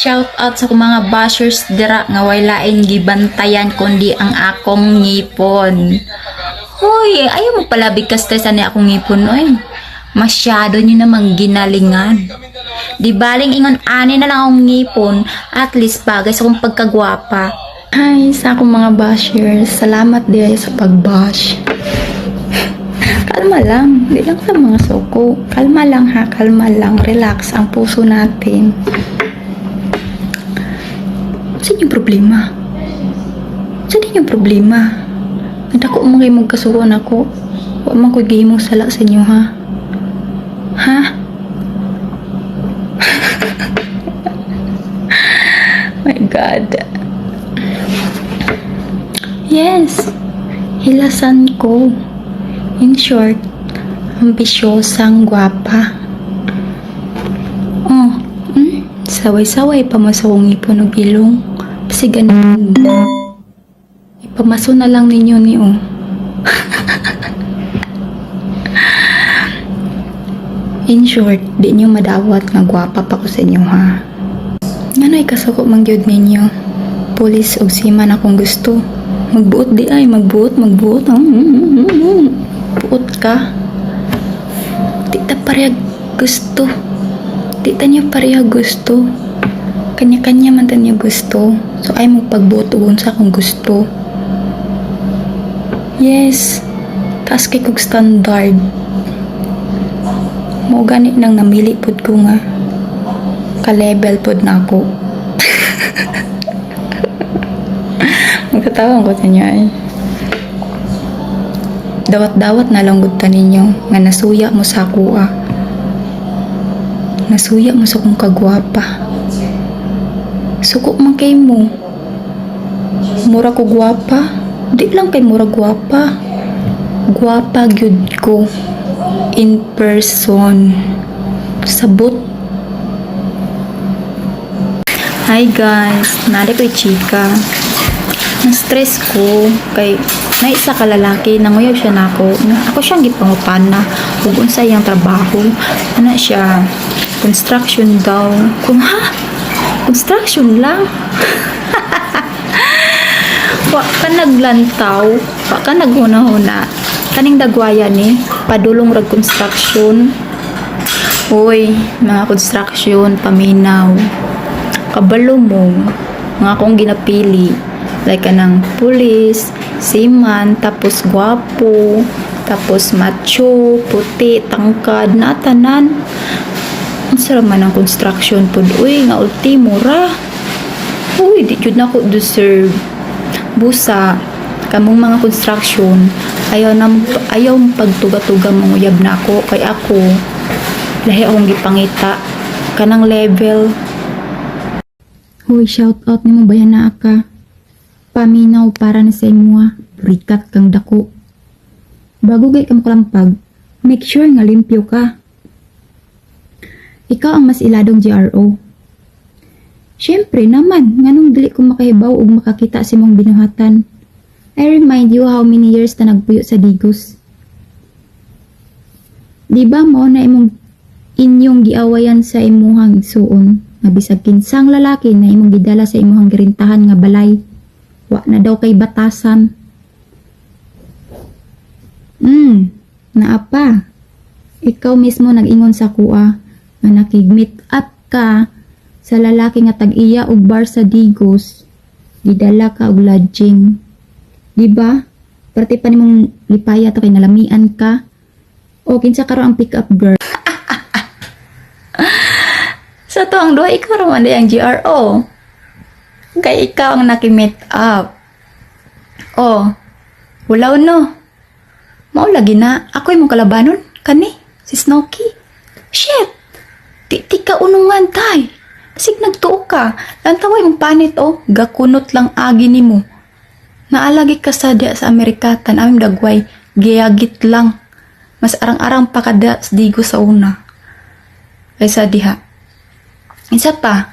Shout out sa akong mga bashers dira nga way lain gibantayan kundi ang akong ngipon. Hoy, ayaw mo pala bigkas stresan ni akong ngipon oy. Masyado niyo namang ginalingan. Di baling ingon ani na lang akong ngipon, at least bagay sa akong pagkagwapa. Ay, sa akong mga bashers, salamat di sa pagbash. Kalma lang, di lang sa mga suko. Kalma lang ha, kalma lang. Relax ang puso natin. Saan yung problema? Saan yung problema? Nadako mo kayo magkasuron ako. Huwag man ko gihimong sala sa inyo ha. Ha? My God. Yes. Hilasan ko. In short, ambisyosang gwapa. Oh, saway-saway pa mo sa kong ipon o ilong. Kasi ganun. Ipamaso na lang ninyo ni o. In short, di nyo madawat nga gwapa pa ko sa inyo ha. Ngano'y kasuko mangyod ninyo. Pulis o siman akong gusto. Magbuot di ay, magbuot. Buot ka. Tita parehag gusto. Tita niyo parehag gusto. Kanya-kanya man niyo gusto. So ay mo pagbuot sa akong gusto. Yes. Taas kay kong standard. Mo gani nang namili pod ko nga. Ka-level pod na ako. Magtatawang ko sa inyo ay. Dawat-dawat na lang gud ninyo nga nasuya mo sa ako ah. Nasuya mo sa kong kagwapa. Suko man kay mo. Mura ko gwapa. Di lang kay mura gwapa. Gwapa gyud ko. In person. Sabot. Hi guys, nari ko'y chika. Na-stress ko kay naisa ka lalaki, nanguyab siya nako. Ako siyang gipangupana ug unsay iyang trabaho. Ana siya, construction daw. Kung ha? Construction lang? Wa ka naglantaw, wa ka naghuna-huna. Kaning dagwaya ni, padulong rag construction. Uy, mga construction, paminaw. Kabalo mo, nga akong ginapili. Like kanang pulis, seaman, tapos gwapo, tapos macho, puti, tangkad, natanan. Ang sarap man ang construction po. Uy, nga ulti, mura. Uy, di yun ako deserve. Busa, kamong mga construction, ayaw pagtuga-tuga manguyab na ako. Kay ako, lahi akong gipangita. Kanang level. Uy, shout out ni mo bayan na ka. Paminaw para na sa imuha, rikat kang dako. Bago gay ka makalampag, make sure nga limpyo ka. Ikaw ang mas iladong GRO. Siyempre naman, nganong dili ko makahibaw ug makakita sa imong binuhatan. I remind you how many years na nagpuyo sa Digos. Diba mo na inyong giawayan sa imuhang igsuon, nga bisag kinsang lalaki na imong gidala sa imuhang girintahan nga balay. Wa na daw kay batasan. Naapa. Ikaw mismo nag-ingon sa kuha nga nakig-meet up ka sa lalaki nga tag-iya og bar sa Digos. Gidala ka og lodging. Diba? Parte pa nimong lipaya to kay nalamian ka. O kinsa karo ang pick up girl. Sa to ang duha ikaw raman ang GRO. Kay ikaw ang naki-meet up. Oh, wala no. Mao lagi na, ako imong kalabanon, kani, si Snooki. Shit! Ti ka unungan tay. Sig nagtuo ka. Lantaway mong panit oh, gakunot lang agi nimo. Naalagi ka sa dia sa Amerikatan, aming dagway, giyagit lang. Mas arang-arang pa kada sa Digo sa una. Kaysa diha. Isa pa,